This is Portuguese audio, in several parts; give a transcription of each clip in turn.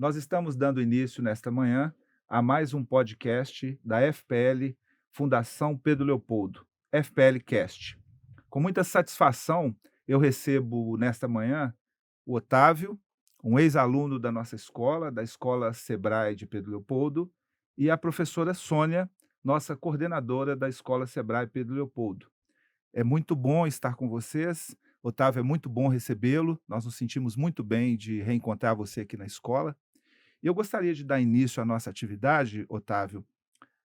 Nós estamos dando início nesta manhã a mais um podcast da FPL Fundação Pedro Leopoldo, FPL Cast. Com muita satisfação, eu recebo nesta manhã o Otávio, um ex-aluno da nossa escola, da Escola Sebrae de Pedro Leopoldo, e a professora Sônia, nossa coordenadora da Escola Sebrae Pedro Leopoldo. É muito bom estar com vocês. Otávio, é muito bom recebê-lo. Nós nos sentimos muito bem de reencontrar você aqui na escola. E eu gostaria de dar início à nossa atividade, Otávio,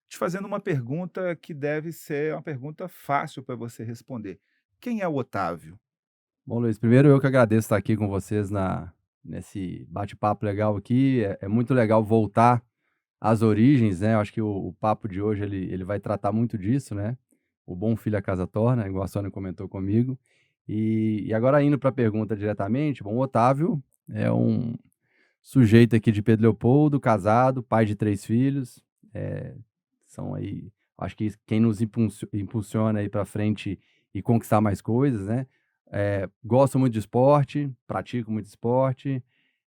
te fazendo uma pergunta que deve ser uma pergunta fácil para você responder. Quem é o Otávio? Bom, Luiz, primeiro eu que agradeço estar aqui com vocês nesse bate-papo legal aqui. É muito legal voltar às origens, né? Eu acho que o papo de hoje ele vai tratar muito disso, né? O bom filho a casa torna, igual a Sônia comentou comigo. E agora indo para a pergunta diretamente, bom, o Otávio é um sujeito aqui de Pedro Leopoldo, casado, pai de 3 filhos. eh, São aí, acho que quem nos impulsiona aí para frente e conquistar mais coisas, né? Gosto muito de esporte, pratico muito esporte.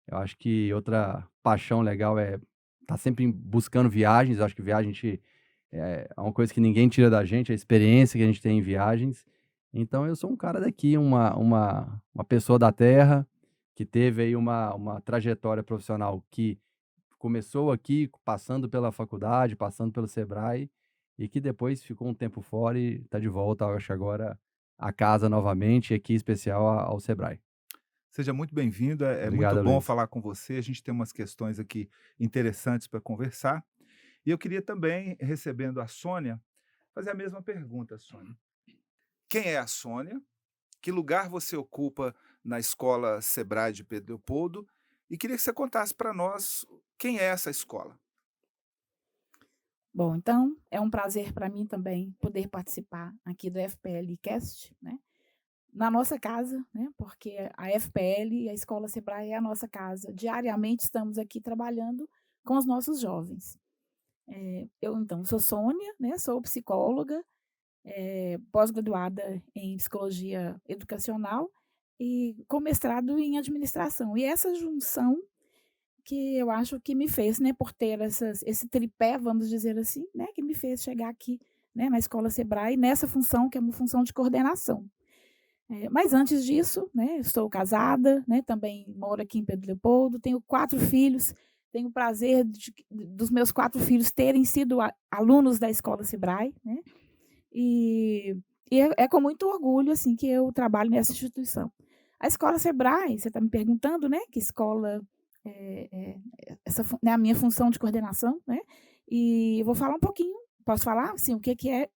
Eu acho que outra paixão legal é estar sempre buscando viagens. Eu acho que viagem é uma coisa que ninguém tira da gente, a experiência que a gente tem em viagens. Então eu sou um cara daqui, uma pessoa da terra, que teve aí uma trajetória profissional que começou aqui, passando pela faculdade, passando pelo Sebrae, e que depois ficou um tempo fora e está de volta, eu acho agora, a casa novamente, e aqui em especial ao Sebrae. Seja muito bem-vindo, é muito Obrigado, bom Luiz. falar com você. A gente tem umas questões aqui interessantes para conversar. E eu queria também, recebendo a Sônia, fazer a mesma pergunta, Sônia. Quem é a Sônia? Que lugar você ocupa na escola Sebrae de Pedro Leopoldo? E queria que você contasse para nós quem é essa escola. Bom, então é um prazer para mim também poder participar aqui do FPL Cast, né, na nossa casa, né, porque a FPL, a Escola Sebrae é a nossa casa. Diariamente estamos aqui trabalhando com os nossos jovens. Eu então sou Sônia, né, sou psicóloga, pós-graduada em psicologia educacional e com mestrado em administração. E essa junção que eu acho que me fez, né, por ter esse tripé, vamos dizer assim, né, que me fez chegar aqui, né, na Escola Sebrae, nessa função, que é uma função de coordenação. Mas antes disso, né, estou casada, né, também moro aqui em Pedro Leopoldo, tenho 4 filhos, tenho o prazer dos meus 4 filhos terem sido alunos da Escola Sebrae, né, e é com muito orgulho, assim, que eu trabalho nessa instituição. A Escola Sebrae, você está me perguntando, né, que escola, essa né, a minha função de coordenação, né, e eu vou falar um pouquinho, posso falar, assim, o que que é,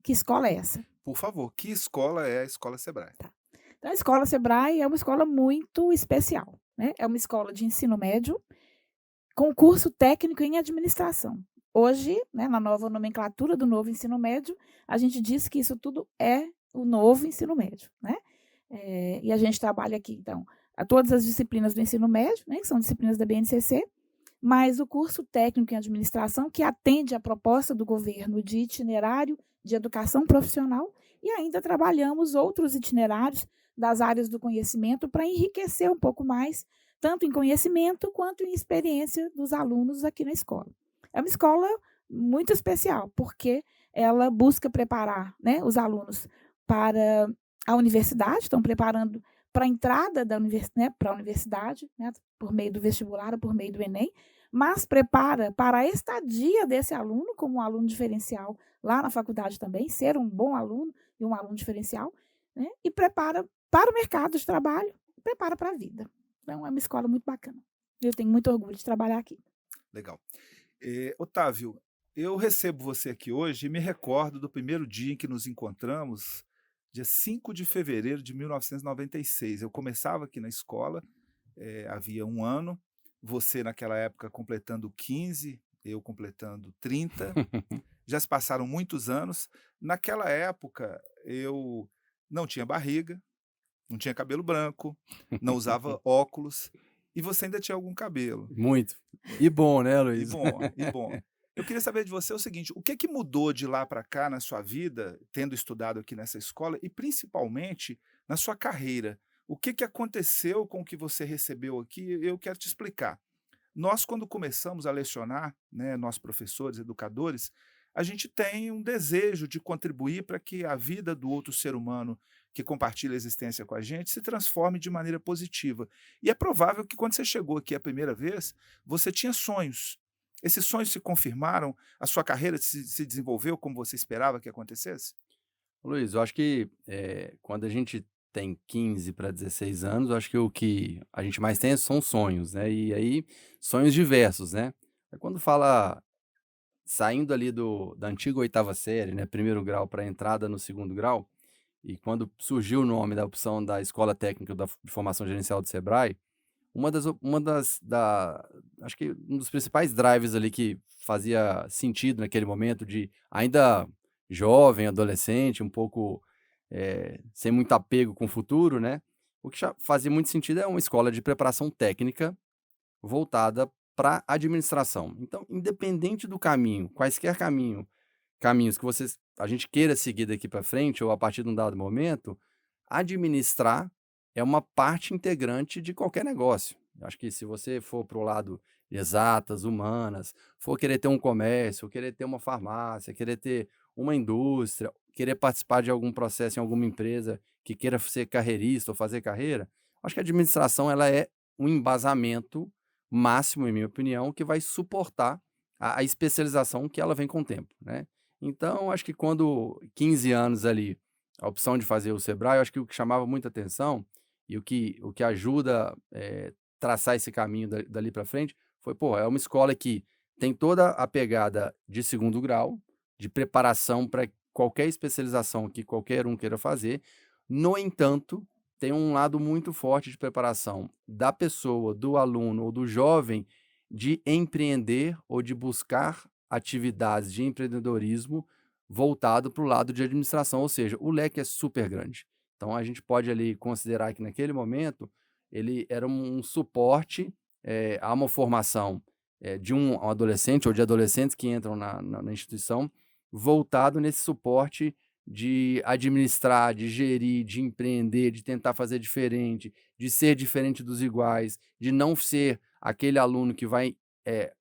que escola é essa? Por favor, que escola é a Escola Sebrae? Tá. Então a Escola Sebrae é uma escola muito especial, né, é uma escola de ensino médio, com curso técnico em administração. Hoje, né, na nova nomenclatura do novo ensino médio, a gente diz que isso tudo é o novo ensino médio, né. E a gente trabalha aqui, então, a todas as disciplinas do ensino médio, né, que são disciplinas da BNCC, mas o curso técnico em administração, que atende à proposta do governo de itinerário de educação profissional, e ainda trabalhamos outros itinerários das áreas do conhecimento para enriquecer um pouco mais, tanto em conhecimento quanto em experiência dos alunos aqui na escola. É uma escola muito especial, porque ela busca preparar, né, os alunos para a universidade, estão preparando para a entrada né, para a universidade, né, por meio do vestibular ou por meio do Enem, mas prepara para a estadia desse aluno como um aluno diferencial lá na faculdade também, ser um bom aluno e um aluno diferencial, né, e prepara para o mercado de trabalho, e prepara para a vida. Então é uma escola muito bacana. Eu tenho muito orgulho de trabalhar aqui. Legal. Otávio, eu recebo você aqui hoje e me recordo do primeiro dia em que nos encontramos, dia 5 de fevereiro de 1996. Eu começava aqui na escola, havia um ano, você naquela época completando 15, eu completando 30. Já se passaram muitos anos. Naquela época, eu não tinha barriga, não tinha cabelo branco, não usava óculos, e você ainda tinha algum cabelo. Muito. E bom, né, E Luiz? bom, e bom. Eu queria saber de você o seguinte: o que que mudou de lá para cá na sua vida, tendo estudado aqui nessa escola e principalmente na sua carreira? O que que aconteceu com o que você recebeu aqui? Eu quero te explicar. Nós, quando começamos a lecionar, né, nós professores, educadores, a gente tem um desejo de contribuir para que a vida do outro ser humano que compartilha a existência com a gente se transforme de maneira positiva. E é provável que quando você chegou aqui a primeira vez, você tinha sonhos. Esses sonhos se confirmaram? A sua carreira se desenvolveu como você esperava que acontecesse? Luiz, eu acho que quando a gente tem 15 para 16 anos, eu acho que o que a gente mais tem são sonhos, né? E aí, sonhos diversos, né? Aí quando fala saindo ali da antiga oitava série, né? Primeiro grau para entrada no segundo grau, e quando surgiu o nome da opção da Escola Técnica de Formação Gerencial do Sebrae, acho que um dos principais drives ali que fazia sentido naquele momento de ainda jovem, adolescente, um pouco sem muito apego com o futuro, né? O que já fazia muito sentido é uma escola de preparação técnica voltada para administração. Então, independente do caminho, quaisquer caminhos que a gente queira seguir daqui para frente ou a partir de um dado momento, administrar é uma parte integrante de qualquer negócio. Eu acho que se você for para o lado de exatas, humanas, for querer ter um comércio, querer ter uma farmácia, querer ter uma indústria, querer participar de algum processo em alguma empresa que queira ser carreirista ou fazer carreira, acho que a administração ela é um embasamento máximo, em minha opinião, que vai suportar a especialização que ela vem com o tempo, né? Então, acho que quando 15 anos ali, a opção de fazer o Sebrae, eu acho que o que chamava muita atenção e o que ajuda traçar esse caminho dali para frente foi, pô, é uma escola que tem toda a pegada de segundo grau, de preparação para qualquer especialização que qualquer um queira fazer. No entanto, tem um lado muito forte de preparação da pessoa, do aluno ou do jovem de empreender ou de buscar atividades de empreendedorismo voltado para o lado de administração, ou seja, o leque é super grande. Então a gente pode ali considerar que naquele momento ele era um suporte a uma formação de um adolescente ou de adolescentes que entram na instituição, voltado nesse suporte de administrar, de gerir, de empreender, de tentar fazer diferente, de ser diferente dos iguais, de não ser aquele aluno que vai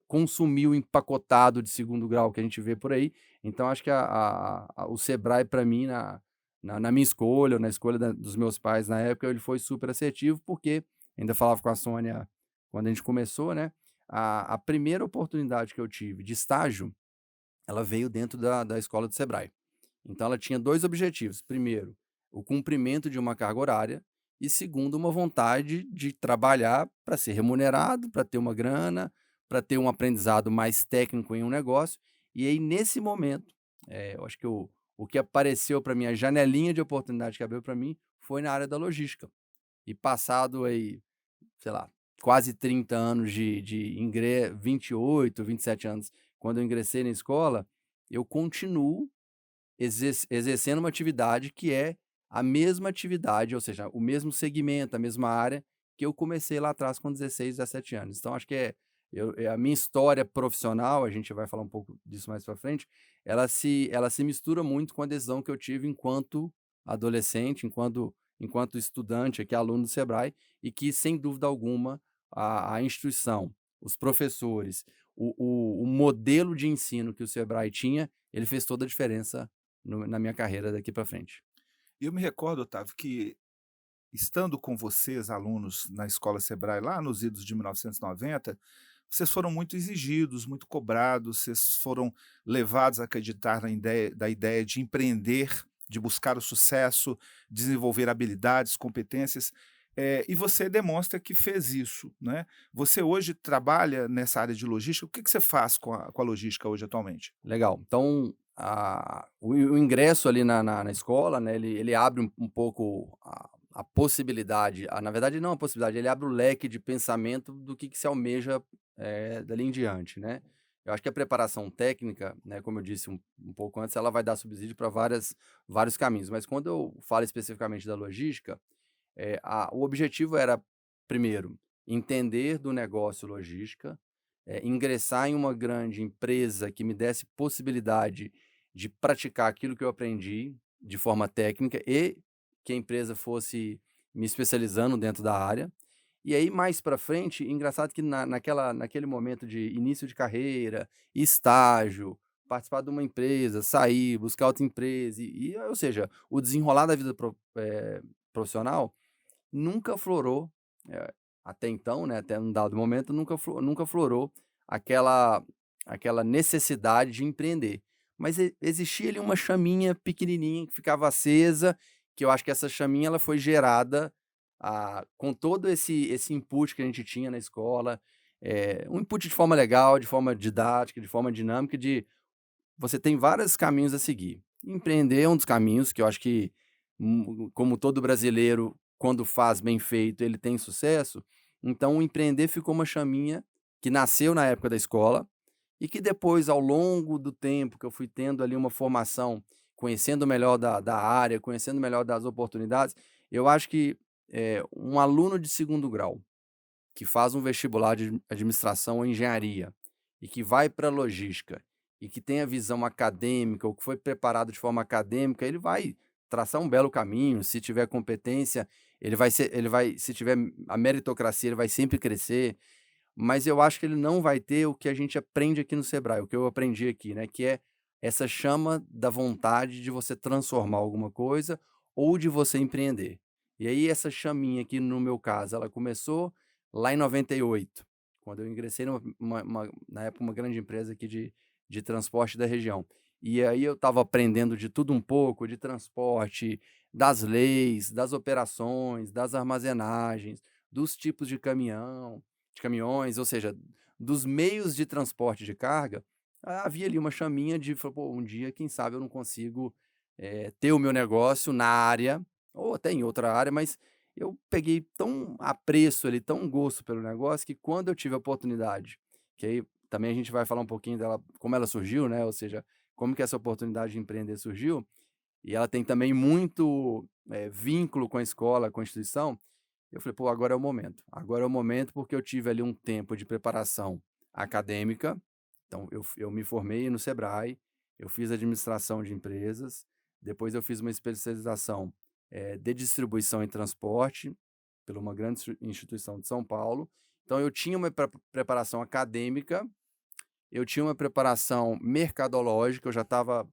consumir o empacotado de segundo grau que a gente vê por aí. Então, acho que o Sebrae, para mim, na minha escolha, ou na escolha dos meus pais na época, ele foi super assertivo, porque ainda falava com a Sônia quando a gente começou, né? A primeira oportunidade que eu tive de estágio, ela veio dentro da escola do Sebrae. Então, ela tinha dois objetivos. Primeiro, o cumprimento de uma carga horária, e segundo, uma vontade de trabalhar para ser remunerado, para ter uma grana, para ter um aprendizado mais técnico em um negócio. E aí, nesse momento, eu acho que o que apareceu para mim, a janelinha de oportunidade que abriu para mim, foi na área da logística. E passado aí, sei lá, quase 30 anos de ingresso, 28, 27 anos, quando eu ingressei na escola, eu continuo exercendo uma atividade que é a mesma atividade, ou seja, o mesmo segmento, a mesma área que eu comecei lá atrás com 16, 17 anos. Então, acho que é a minha história profissional, a gente vai falar um pouco disso mais para frente, ela se mistura muito com a decisão que eu tive enquanto adolescente, enquanto estudante, aqui, aluno do Sebrae, e que, sem dúvida alguma, a instituição, os professores, o modelo de ensino que o Sebrae tinha, ele fez toda a diferença na minha carreira daqui para frente. E eu me recordo, Otávio, que estando com vocês, alunos, na escola Sebrae, lá nos idos de 1990, vocês foram muito exigidos, muito cobrados, vocês foram levados a acreditar da ideia de empreender, de buscar o sucesso, desenvolver habilidades, competências, e você demonstra que fez isso, né? Você hoje trabalha nessa área de logística, o que que você faz com a logística hoje atualmente? Legal. Então, o ingresso ali na escola, né, ele abre um pouco a possibilidade, na verdade não a possibilidade, ele abre o leque de pensamento do que se almeja dali em diante, né? Eu acho que a preparação técnica, né, como eu disse um pouco antes, ela vai dar subsídio para vários caminhos, mas quando eu falo especificamente da logística, o objetivo era, primeiro, entender do negócio logística, ingressar em uma grande empresa que me desse possibilidade de praticar aquilo que eu aprendi de forma técnica e que a empresa fosse me especializando dentro da área. E aí, mais para frente, engraçado que naquele momento de início de carreira, estágio, participar de uma empresa, sair, buscar outra empresa, ou seja, o desenrolar da vida profissional nunca florou, eh, até então, né, até um dado momento, nunca florou aquela aquela necessidade de empreender. Mas existia ali uma chaminha pequenininha que ficava acesa, que eu acho que essa chaminha ela foi gerada, com todo esse input que a gente tinha na escola, um input de forma legal, de forma didática, de forma dinâmica, de você tem vários caminhos a seguir. Empreender é um dos caminhos que eu acho que, como todo brasileiro, quando faz bem feito, ele tem sucesso. Então, o empreender ficou uma chaminha que nasceu na época da escola e que depois, ao longo do tempo que eu fui tendo ali uma formação, conhecendo melhor da área, conhecendo melhor das oportunidades, eu acho que um aluno de segundo grau que faz um vestibular de administração ou engenharia e que vai para logística e que tem a visão acadêmica ou que foi preparado de forma acadêmica, ele vai traçar um belo caminho. Se tiver competência, se tiver a meritocracia, ele vai sempre crescer. Mas eu acho que ele não vai ter o que a gente aprende aqui no Sebrae, o que eu aprendi aqui, né? Que é essa chama da vontade de você transformar alguma coisa ou de você empreender. E aí, essa chaminha aqui, no meu caso, ela começou lá em 98, quando eu ingressei na época, uma grande empresa aqui de transporte da região. E aí eu estava aprendendo de tudo um pouco, de transporte, das leis, das operações, das armazenagens, dos tipos de caminhões, ou seja, dos meios de transporte de carga. Havia ali uma chaminha de, pô, um dia, quem sabe eu não consigo ter o meu negócio na área, ou até em outra área, mas eu peguei tão apreço ali, tão gosto pelo negócio, que quando eu tive a oportunidade, que aí também a gente vai falar um pouquinho dela, como ela surgiu, né? Ou seja, como que essa oportunidade de empreender surgiu, e ela tem também muito vínculo com a escola, com a instituição. Eu falei, pô, agora é o momento. Agora é o momento porque eu tive ali um tempo de preparação acadêmica. Então, eu me formei no Sebrae, eu fiz administração de empresas, depois eu fiz uma especialização de distribuição e transporte por uma grande instituição de São Paulo. Então, eu tinha uma preparação acadêmica, eu tinha uma preparação mercadológica, eu já estava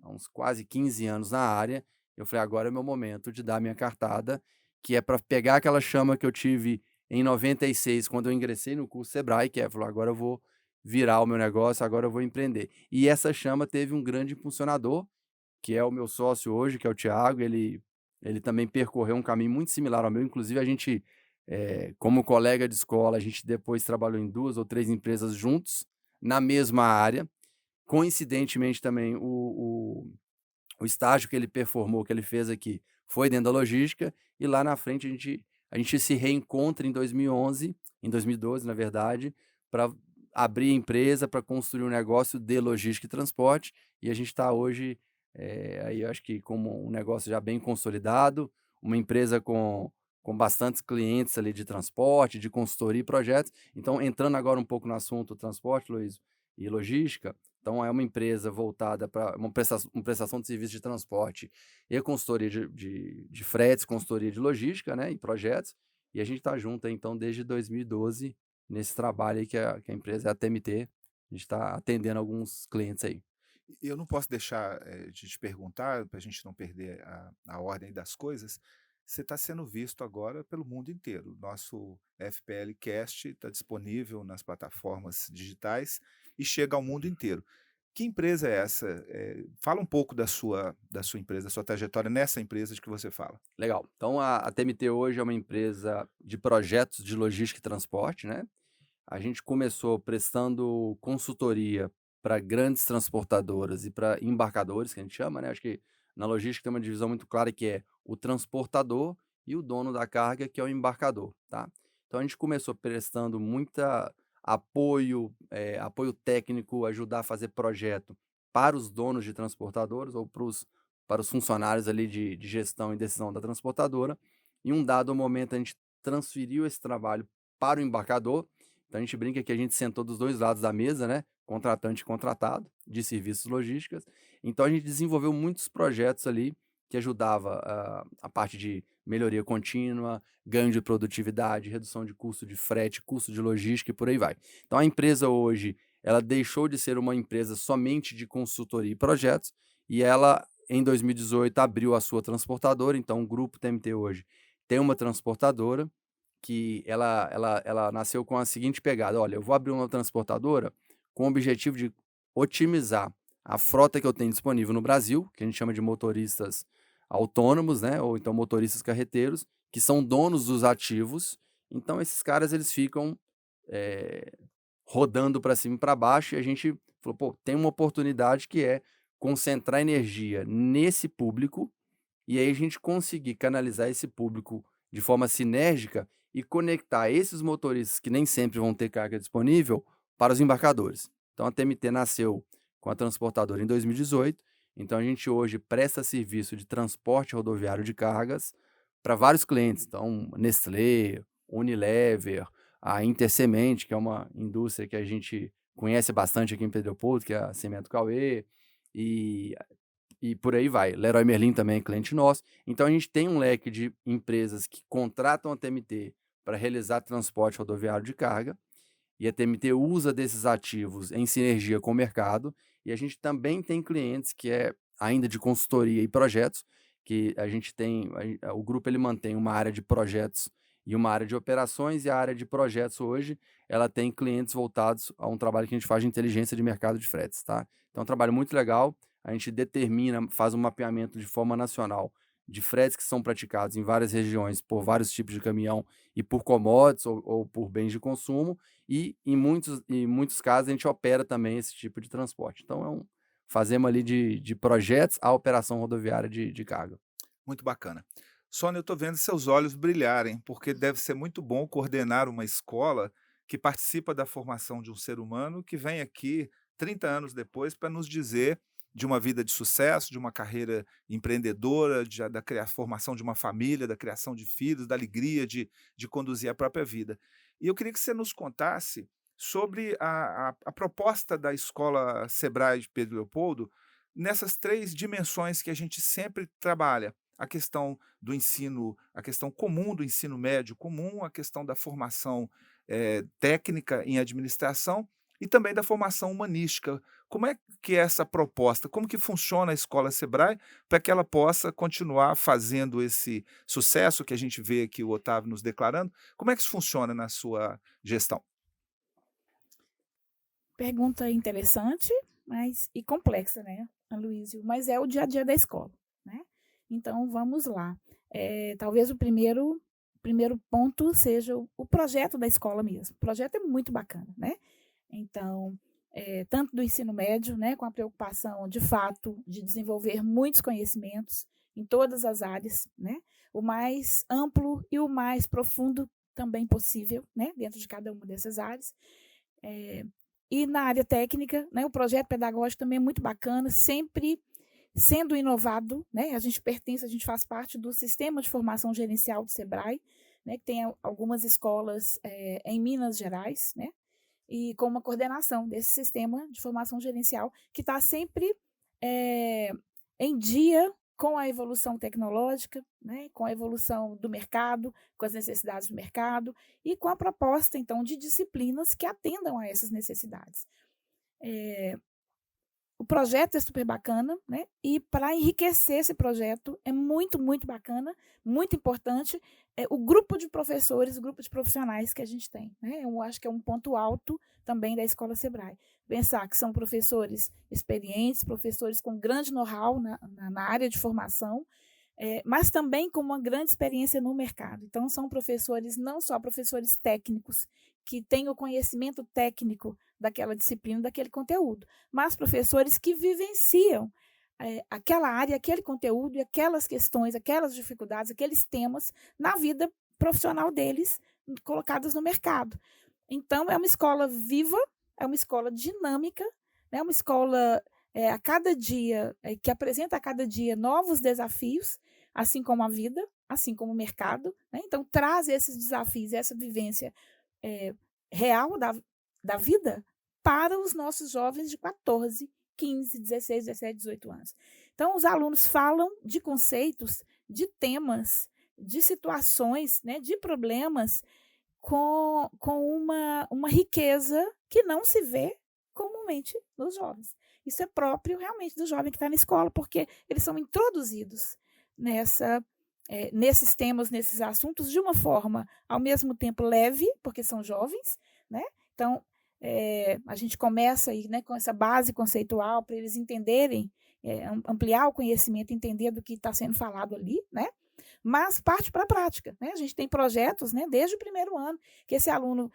há uns quase 15 anos na área. Eu falei, agora é meu momento de dar minha cartada, que é para pegar aquela chama que eu tive em 96, quando eu ingressei no curso Sebrae, que falou, agora eu vou virar o meu negócio, agora eu vou empreender. E essa chama teve um grande impulsionador, que é o meu sócio hoje, que é o Thiago. Ele também percorreu um caminho muito similar ao meu. Inclusive, a gente, como colega de escola, a gente depois trabalhou em 2 ou 3 empresas juntos, na mesma área. Coincidentemente também, o estágio que ele performou, que ele fez aqui, foi dentro da logística, e lá na frente a gente se reencontra em 2011, em 2012, na verdade, para abrir a empresa, para construir um negócio de logística e transporte, e a gente está hoje, aí eu acho que como um negócio já bem consolidado, uma empresa com bastantes clientes ali de transporte, de consultoria e projetos. Então, entrando agora um pouco no assunto transporte, Luiz, e logística, então é uma empresa voltada para uma prestação de serviço de transporte e consultoria de fretes, consultoria de logística, né, e projetos. E a gente está junto aí, então, desde 2012, nesse trabalho aí que a empresa é a TMT. A gente está atendendo alguns clientes aí. Eu não posso deixar de te perguntar, para a gente não perder a ordem das coisas. Você está sendo visto agora pelo mundo inteiro. Nosso FPL Cast está disponível nas plataformas digitais e chega ao mundo inteiro. Que empresa é essa? Fala um pouco da sua empresa, da sua trajetória nessa empresa de que você fala. Legal. Então, a TMT hoje é uma empresa de projetos de logística e transporte, né? A gente começou prestando consultoria para grandes transportadoras e para embarcadores, que a gente chama, né? Acho que na logística tem uma divisão muito clara, que é o transportador e o dono da carga, que é o embarcador, tá? Então a gente começou prestando muita apoio técnico, ajudar a fazer projeto para os donos de transportadoras ou para os funcionários ali de gestão e decisão da transportadora. Em um dado momento, a gente transferiu esse trabalho para o embarcador. Então a gente brinca que a gente sentou dos dois lados da mesa, né? Contratante e contratado, de serviços logísticos. Então a gente desenvolveu muitos projetos ali que ajudava a parte de melhoria contínua, ganho de produtividade, redução de custo de frete, custo de logística e por aí vai. Então a empresa hoje, ela deixou de ser uma empresa somente de consultoria e projetos e ela, em 2018, abriu a sua transportadora. Então o Grupo TMT hoje tem uma transportadora que ela nasceu com a seguinte pegada: olha, eu vou abrir uma transportadora com o objetivo de otimizar a frota que eu tenho disponível no Brasil, que a gente chama de motoristas autônomos, né, ou então motoristas carreteiros, que são donos dos ativos. Então esses caras eles ficam rodando para cima e para baixo, e a gente falou, pô, tem uma oportunidade que é concentrar energia nesse público, e aí a gente conseguir canalizar esse público de forma sinérgica e conectar esses motoristas que nem sempre vão ter carga disponível para os embarcadores. Então a TMT nasceu com a transportadora em 2018, então a gente hoje presta serviço de transporte rodoviário de cargas para vários clientes, então Nestlé, Unilever, a Intersemente, que é uma indústria que a gente conhece bastante aqui em Pedro Leopoldo, que é a Cimento Cauê, e por aí vai. Leroy Merlin também é cliente nosso. Então a gente tem um leque de empresas que contratam a TMT para realizar transporte rodoviário de carga, e a TMT usa desses ativos em sinergia com o mercado, e a gente também tem clientes que é ainda de consultoria e projetos, que a gente tem, o grupo ele mantém uma área de projetos e uma área de operações, e a área de projetos hoje, ela tem clientes voltados a um trabalho que a gente faz de inteligência de mercado de fretes, tá? Então é um trabalho muito legal, a gente determina, faz um mapeamento de forma nacional de fretes que são praticados em várias regiões por vários tipos de caminhão e por commodities ou por bens de consumo, e em muitos casos a gente opera também esse tipo de transporte. Então fazemos ali de projetos a operação rodoviária de carga. Muito bacana. Sônia, eu estou vendo seus olhos brilharem, porque deve ser muito bom coordenar uma escola que participa da formação de um ser humano que vem aqui 30 anos depois para nos dizer de uma vida de sucesso, de uma carreira empreendedora, formação de uma família, da criação de filhos, da alegria de conduzir a própria vida. E eu queria que você nos contasse sobre a proposta da escola Sebrae de Pedro Leopoldo nessas 3 dimensões que a gente sempre trabalha: a questão do ensino, a questão comum do ensino médio comum, a questão da formação técnica em administração e também da formação humanística. Como é que é essa proposta? Como que funciona a escola Sebrae para que ela possa continuar fazendo esse sucesso que a gente vê aqui o Otávio nos declarando? Como é que isso funciona na sua gestão? Pergunta interessante, mas e complexa, né, Aloysio? Mas é o dia a dia da escola, né? Então vamos lá. Talvez o primeiro ponto seja o projeto da escola mesmo. O projeto é muito bacana, né? Então, tanto do ensino médio, né, com a preocupação de fato de desenvolver muitos conhecimentos em todas as áreas, né? O mais amplo e o mais profundo também possível, né, dentro de cada uma dessas áreas. E na área técnica, né, o projeto pedagógico também é muito bacana, sempre sendo inovado, né? A gente faz parte do sistema de formação gerencial do Sebrae, né, que tem algumas escolas em Minas Gerais, né? E com uma coordenação desse sistema de formação gerencial que está sempre em dia com a evolução tecnológica, né, com a evolução do mercado, com as necessidades do mercado e com a proposta, então, de disciplinas que atendam a essas necessidades. O projeto é super bacana, né? E para enriquecer esse projeto é muito, muito bacana, muito importante, o grupo de professores, o grupo de profissionais que a gente tem, né? Eu acho que é um ponto alto também da Escola Sebrae. Pensar que são professores experientes, professores com grande know-how na área de formação, mas também com uma grande experiência no mercado. Então, são professores, não só professores técnicos, que têm o conhecimento técnico daquela disciplina, daquele conteúdo, mas professores que vivenciam aquela área, aquele conteúdo e aquelas questões, aquelas dificuldades, aqueles temas na vida profissional deles, colocadas no mercado. Então, é uma escola viva, é uma escola dinâmica, é uma escola a cada dia, que apresenta a cada dia novos desafios, assim como a vida, assim como o mercado, né? Então, traz esses desafios, essa vivência real da vida para os nossos jovens de 14, 15, 16, 17, 18 anos. Então, os alunos falam de conceitos, de temas de situações, né, de problemas com uma riqueza que não se vê comumente nos jovens. Isso é próprio realmente do jovem que está na escola, porque eles são introduzidos nesses temas, nesses assuntos, de uma forma, ao mesmo tempo, leve, porque são jovens, né? Então, a gente começa aí, né, com essa base conceitual para eles entenderem, ampliar o conhecimento, entender do que está sendo falado ali, né? Mas parte para a prática, né? A gente tem projetos, né, desde o primeiro ano, que esse aluno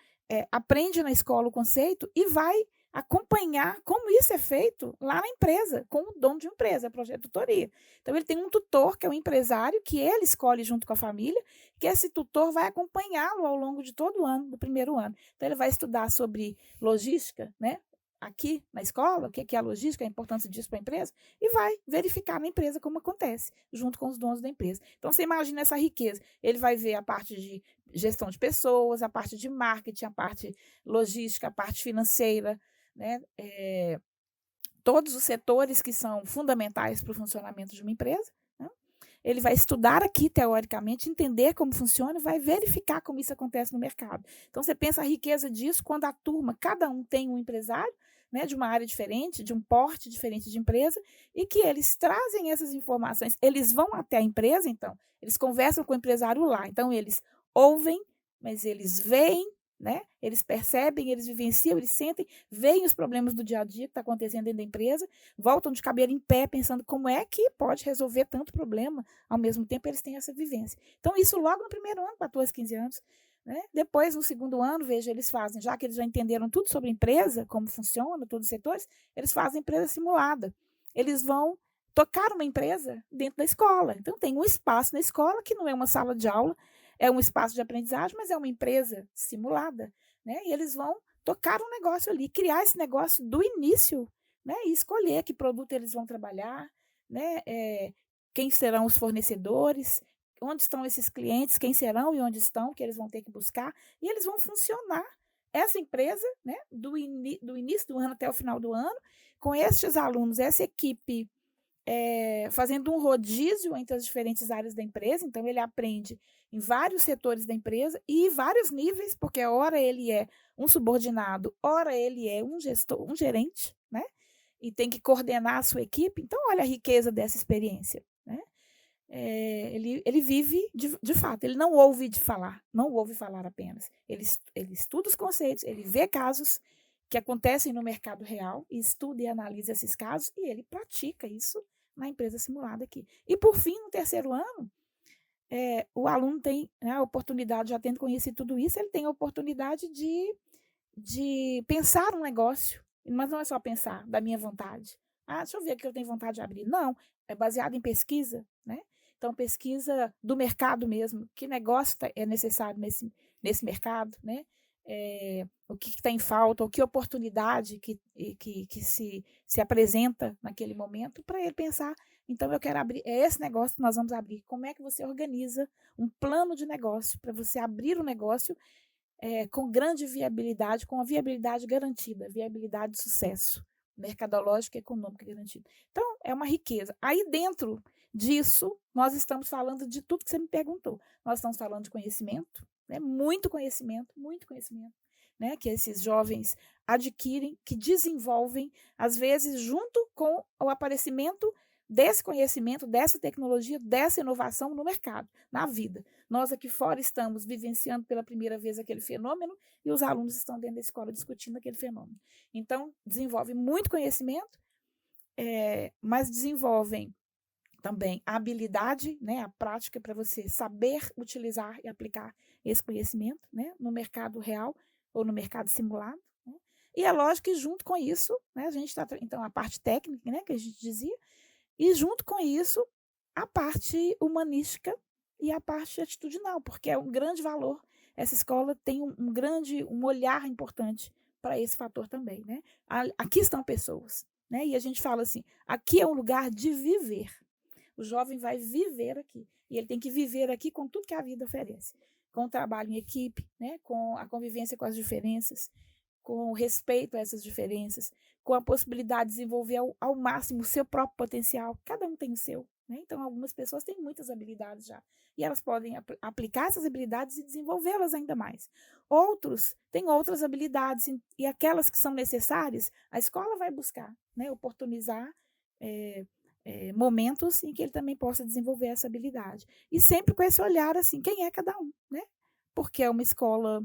aprende na escola o conceito e vai acompanhar como isso é feito lá na empresa, com o dono de uma empresa, é projeto de tutoria. Então, ele tem um tutor, que é um empresário, que ele escolhe junto com a família, que esse tutor vai acompanhá-lo ao longo de todo o ano, do primeiro ano. Então, ele vai estudar sobre logística, né? Aqui na escola, o que é a logística, a importância disso para a empresa, e vai verificar na empresa como acontece, junto com os donos da empresa. Então, você imagina essa riqueza. Ele vai ver a parte de gestão de pessoas, a parte de marketing, a parte logística, a parte financeira, né? Todos os setores que são fundamentais para o funcionamento de uma empresa, né? Ele vai estudar aqui, teoricamente, entender como funciona e vai verificar como isso acontece no mercado. Então, você pensa a riqueza disso quando a turma, cada um tem um empresário, né, de uma área diferente, de um porte diferente de empresa, e que eles trazem essas informações. Eles vão até a empresa, então, eles conversam com o empresário lá. Então, eles ouvem, mas eles veem, né? Eles percebem, eles vivenciam, eles sentem, veem os problemas do dia a dia que está acontecendo dentro da empresa, voltam de cabelo em pé, pensando como é que pode resolver tanto problema, ao mesmo tempo eles têm essa vivência. Então, isso logo no primeiro ano, 14, 15 anos. Né? Depois, no segundo ano, veja, eles fazem, já que eles já entenderam tudo sobre a empresa, como funciona, todos os setores, eles fazem empresa simulada. Eles vão tocar uma empresa dentro da escola. Então, tem um espaço na escola que não é uma sala de aula, é um espaço de aprendizagem, mas é uma empresa simulada, né? E eles vão tocar um negócio ali, criar esse negócio do início, né? E escolher que produto eles vão trabalhar, né? Quem serão os fornecedores, onde estão esses clientes, quem serão e onde estão, que eles vão ter que buscar, e eles vão funcionar essa empresa, né? Do início do ano até o final do ano, com estes alunos, essa equipe fazendo um rodízio entre as diferentes áreas da empresa. Então, ele aprende em vários setores da empresa e vários níveis, porque ora ele é um subordinado, ora ele é um gestor, um gerente, né? E tem que coordenar a sua equipe. Então, olha a riqueza dessa experiência, né? Ele vive de fato, ele não ouve falar apenas. Ele estuda os conceitos, ele vê casos que acontecem no mercado real, e estuda e analisa esses casos, e ele pratica isso na empresa simulada aqui. E, por fim, no terceiro ano, o aluno tem, né, a oportunidade, já tendo conhecido tudo isso, ele tem a oportunidade de pensar um negócio, mas não é só pensar da minha vontade. Deixa eu ver o que eu tenho vontade de abrir. Não, é baseado em pesquisa, né? Então, pesquisa do mercado mesmo, que negócio é necessário nesse mercado, né? O que está em falta, ou que oportunidade que se apresenta naquele momento, para ele pensar, então eu quero abrir, é esse negócio que nós vamos abrir. Como é que você organiza um plano de negócio para você abrir um negócio com grande viabilidade, com a viabilidade garantida, viabilidade de sucesso, mercadológica e econômica garantida. Então, é uma riqueza. Aí, dentro disso, nós estamos falando de tudo que você me perguntou. Nós estamos falando de conhecimento, né? Muito conhecimento, né? Que esses jovens adquirem, que desenvolvem, às vezes, junto com o aparecimento desse conhecimento, dessa tecnologia, dessa inovação no mercado, na vida. Nós aqui fora estamos vivenciando pela primeira vez aquele fenômeno e os alunos estão dentro da escola discutindo aquele fenômeno. Então, desenvolvem muito conhecimento, mas desenvolvem também a habilidade, né, a prática para você saber utilizar e aplicar esse conhecimento, né, no mercado real ou no mercado simulado. Né? E é lógico que junto com isso, né, a gente está, então, a parte técnica, né, que a gente dizia, e junto com isso, a parte humanística e a parte atitudinal, porque é um grande valor. Essa escola tem um olhar importante para esse fator também. Né? Aqui estão pessoas, né? E a gente fala assim, aqui é um lugar de viver. O jovem vai viver aqui, e ele tem que viver aqui com tudo que a vida oferece, com o trabalho em equipe, né? Com a convivência com as diferenças, com o respeito a essas diferenças, com a possibilidade de desenvolver ao máximo o seu próprio potencial. Cada um tem o seu, né? Então, algumas pessoas têm muitas habilidades já, e elas podem aplicar essas habilidades e desenvolvê-las ainda mais. Outros têm outras habilidades, e aquelas que são necessárias, a escola vai buscar, né, oportunizar momentos em que ele também possa desenvolver essa habilidade. E sempre com esse olhar, assim, quem é cada um, né? Porque é uma escola,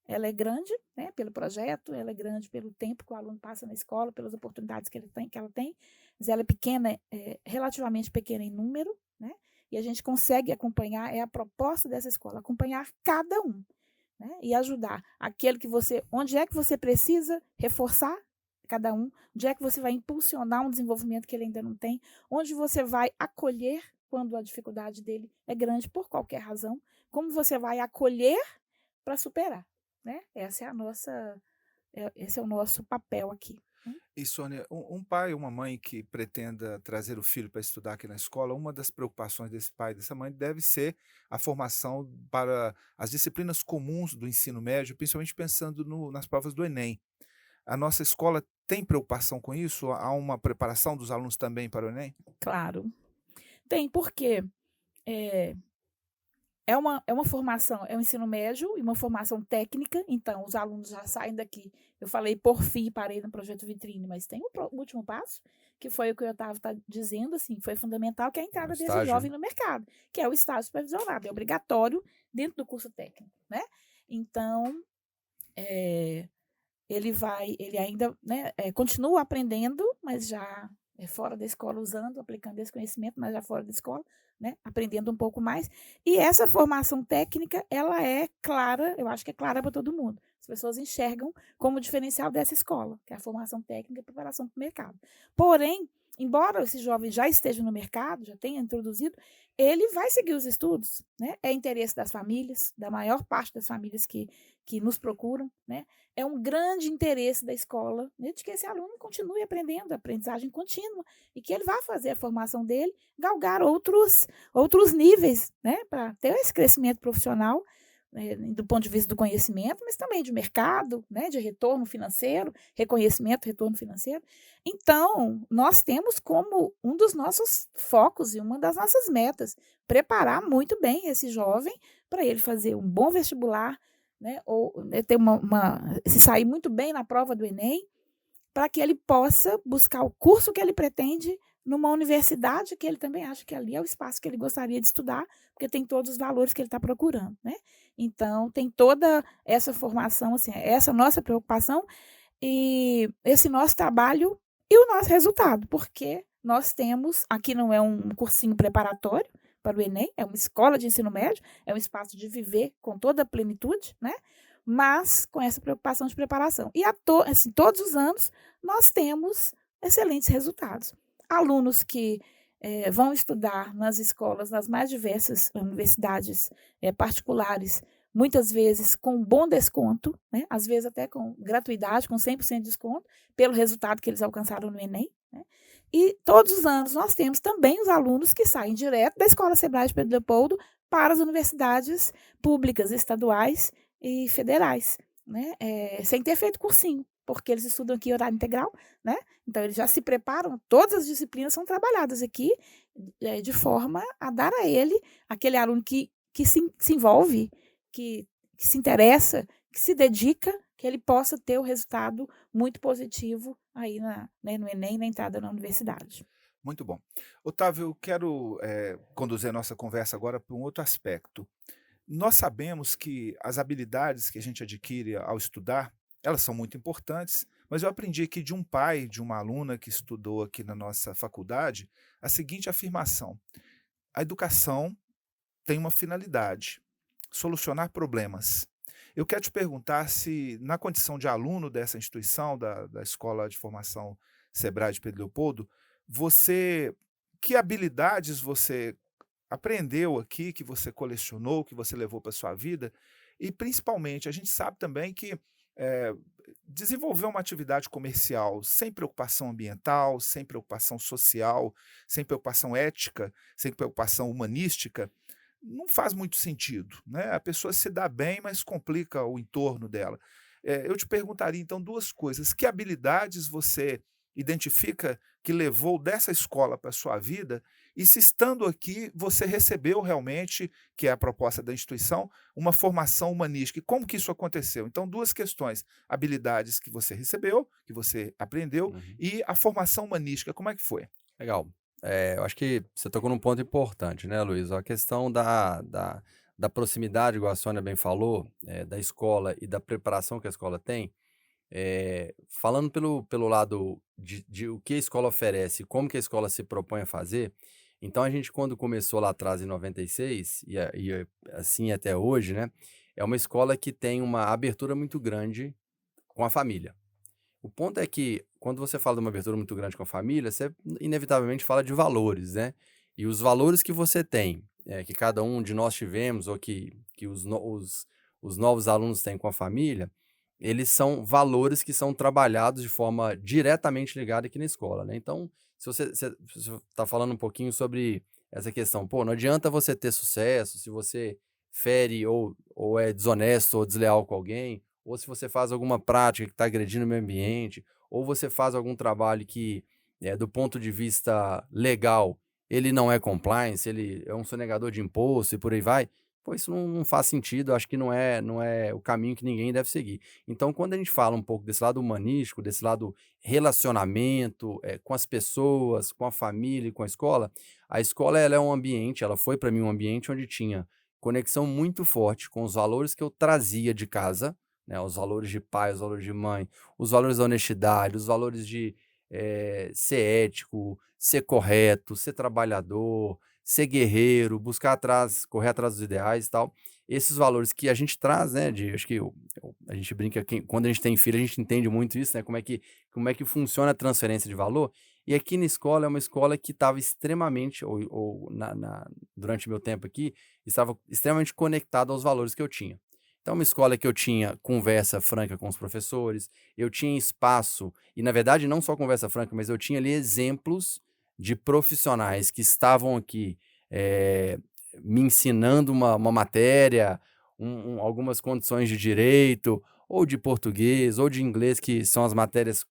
ela é grande, né, pelo projeto, ela é grande pelo tempo que o aluno passa na escola, pelas oportunidades que ela tem, mas ela é pequena, relativamente pequena em número, né? E a gente consegue acompanhar, é a proposta dessa escola, acompanhar cada um, né? E ajudar aquele que onde é que você precisa reforçar cada um, onde é que você vai impulsionar um desenvolvimento que ele ainda não tem, onde você vai acolher quando a dificuldade dele é grande por qualquer razão, como você vai acolher para superar, né? Esse é o nosso papel aqui. E, Sônia, um pai ou uma mãe que pretenda trazer o filho para estudar aqui na escola, uma das preocupações desse pai e dessa mãe deve ser a formação para as disciplinas comuns do ensino médio, principalmente pensando nas provas do Enem. A nossa escola tem preocupação com isso? Há uma preparação dos alunos também para o Enem? Claro. Tem, porque é uma formação, é um ensino médio e uma formação técnica, então os alunos já saem daqui. Eu falei por fim, parei no projeto Vitrine, mas tem o último passo, que foi o que eu estava dizendo, assim, foi fundamental, que é a entrada desse estágio, jovem né? no mercado, que é o estágio supervisionado, é obrigatório dentro do curso técnico, né? Então, ele ainda, né, continua aprendendo, mas já fora da escola, aplicando esse conhecimento, mas já fora da escola, né, aprendendo um pouco mais. E essa formação técnica, ela é clara, eu acho que é clara para todo mundo. As pessoas enxergam como diferencial dessa escola, que é a formação técnica e preparação para o mercado. Porém, embora esse jovem já esteja no mercado, já tenha introduzido, ele vai seguir os estudos, né? É interesse das famílias, da maior parte das famílias que nos procuram, né? É um grande interesse da escola, né, de que esse aluno continue aprendendo, aprendizagem contínua, e que ele vá fazer a formação dele, galgar outros níveis, né, para ter esse crescimento profissional, do ponto de vista do conhecimento, mas também de mercado, né, de retorno financeiro, reconhecimento, retorno financeiro. Então, nós temos como um dos nossos focos e uma das nossas metas preparar muito bem esse jovem para ele fazer um bom vestibular, né, ou ter se sair muito bem na prova do Enem, para que ele possa buscar o curso que ele pretende numa universidade que ele também acha que ali é o espaço que ele gostaria de estudar, porque tem todos os valores que ele está procurando, né? Então, tem toda essa formação, assim, essa nossa preocupação e esse nosso trabalho e o nosso resultado, porque nós temos, aqui não é um cursinho preparatório para o Enem, é uma escola de ensino médio, é um espaço de viver com toda a plenitude, né? Mas com essa preocupação de preparação. E assim, todos os anos nós temos excelentes resultados. Alunos que vão estudar nas escolas, nas mais diversas universidades particulares, muitas vezes com bom desconto, né? Às vezes até com gratuidade, com 100% de desconto, pelo resultado que eles alcançaram no Enem, né? E todos os anos nós temos também os alunos que saem direto da Escola Sebrae de Pedro Leopoldo para as universidades públicas, estaduais e federais, né? Sem ter feito cursinho, porque eles estudam aqui em horário integral, né? Então eles já se preparam, todas as disciplinas são trabalhadas aqui de forma a dar a ele, aquele aluno que se envolve, que se interessa, que se dedica, que ele possa ter o resultado muito positivo aí no Enem, na entrada na universidade. Muito bom. Otávio, eu quero conduzir a nossa conversa agora para um outro aspecto. Nós sabemos que as habilidades que a gente adquire ao estudar, elas são muito importantes, mas eu aprendi aqui de um pai, de uma aluna que estudou aqui na nossa faculdade, a seguinte afirmação: a educação tem uma finalidade, solucionar problemas. Eu quero te perguntar se, na condição de aluno dessa instituição, da Escola de Formação Sebrae de Pedro Leopoldo, que habilidades você aprendeu aqui, que você colecionou, que você levou para a sua vida, e principalmente, a gente sabe também que desenvolver uma atividade comercial sem preocupação ambiental, sem preocupação social, sem preocupação ética, sem preocupação humanística, não faz muito sentido, né? A pessoa se dá bem, mas complica o entorno dela. Eu te perguntaria, então, duas coisas. Que habilidades você identifica que levou dessa escola para a sua vida? E se estando aqui, você recebeu realmente, que é a proposta da instituição, uma formação humanística. E como que isso aconteceu? Então, duas questões: habilidades que você recebeu, que você aprendeu, Uhum. e a formação humanística, como é que foi? Legal. Eu acho que você tocou num ponto importante, né, Luiz? A questão da proximidade, igual a Sônia bem falou, da escola e da preparação que a escola tem. Falando pelo lado de o que a escola oferece e como que a escola se propõe a fazer, então a gente, quando começou lá atrás em 96, assim até hoje, né, é uma escola que tem uma abertura muito grande com a família. O ponto é que, quando você fala de uma abertura muito grande com a família, você inevitavelmente fala de valores, né? E os valores que você tem, que cada um de nós tivemos, ou que os novos alunos têm com a família, eles são valores que são trabalhados de forma diretamente ligada aqui na escola, né? Então, se você está falando um pouquinho sobre essa questão, pô, não adianta você ter sucesso se você fere ou é desonesto ou desleal com alguém, ou se você faz alguma prática que está agredindo o meio ambiente, ou você faz algum trabalho que, do ponto de vista legal, ele não é compliance, ele é um sonegador de imposto e por aí vai, pô, isso não faz sentido, acho que não é o caminho que ninguém deve seguir. Então, quando a gente fala um pouco desse lado humanístico, desse lado relacionamento, com as pessoas, com a família e com a escola ela é um ambiente, ela foi para mim um ambiente onde tinha conexão muito forte com os valores que eu trazia de casa, né, os valores de pai, os valores de mãe, os valores da honestidade, os valores de ser ético, ser correto, ser trabalhador, ser guerreiro, correr atrás dos ideais e tal. Esses valores que a gente traz, né, acho que a gente brinca que quando a gente tem filho, a gente entende muito isso, né, como é que funciona a transferência de valor. E aqui na escola é uma escola que estava extremamente, durante meu tempo aqui, estava extremamente conectada aos valores que eu tinha. Então, uma escola que eu tinha conversa franca com os professores, eu tinha espaço, e na verdade não só conversa franca, mas eu tinha ali exemplos de profissionais que estavam aqui eh, me ensinando uma matéria, algumas condições de direito, ou de português, ou de inglês, que são as matérias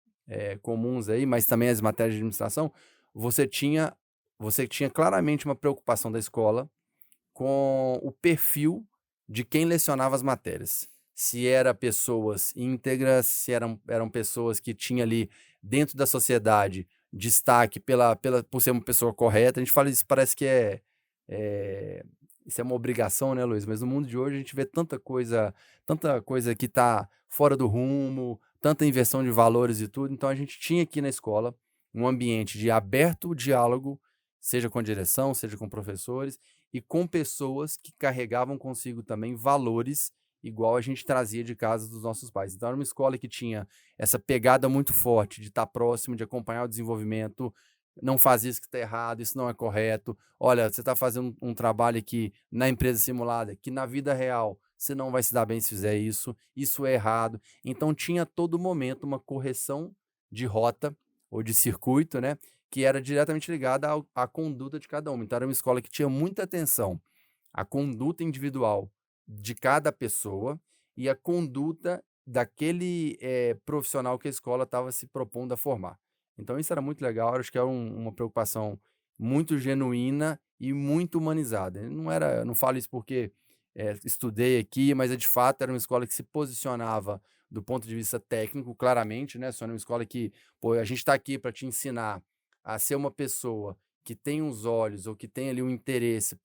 comuns aí, mas também as matérias de administração. Você tinha, você tinha claramente uma preocupação da escola com o perfil de quem lecionava as matérias. Se era pessoas íntegras, se eram pessoas que tinham ali dentro da sociedade destaque por ser uma pessoa correta. A gente fala isso, parece que é isso é uma obrigação, né, Luiz? Mas no mundo de hoje a gente vê tanta coisa que está fora do rumo, tanta inversão de valores e tudo. Então a gente tinha aqui na escola um ambiente de aberto diálogo, seja com a direção, seja com professores, e com pessoas que carregavam consigo também valores igual a gente trazia de casa dos nossos pais. Então era uma escola que tinha essa pegada muito forte de estar próximo, de acompanhar o desenvolvimento, não faz isso que está errado, isso não é correto. Olha, você está fazendo um trabalho aqui na empresa simulada, que na vida real você não vai se dar bem se fizer isso é errado. Então tinha a todo momento uma correção de rota ou de circuito, né? Que era diretamente ligada à conduta de cada um. Então era uma escola que tinha muita atenção à conduta individual de cada pessoa e à conduta daquele profissional que a escola estava se propondo a formar. Então isso era muito legal, acho que era uma preocupação muito genuína e muito humanizada. Eu não falo isso porque estudei aqui, mas de fato era uma escola que se posicionava do ponto de vista técnico, claramente, né? Só uma escola que, pô, a gente está aqui para te ensinar a ser uma pessoa que tem os olhos ou que tem ali um interesse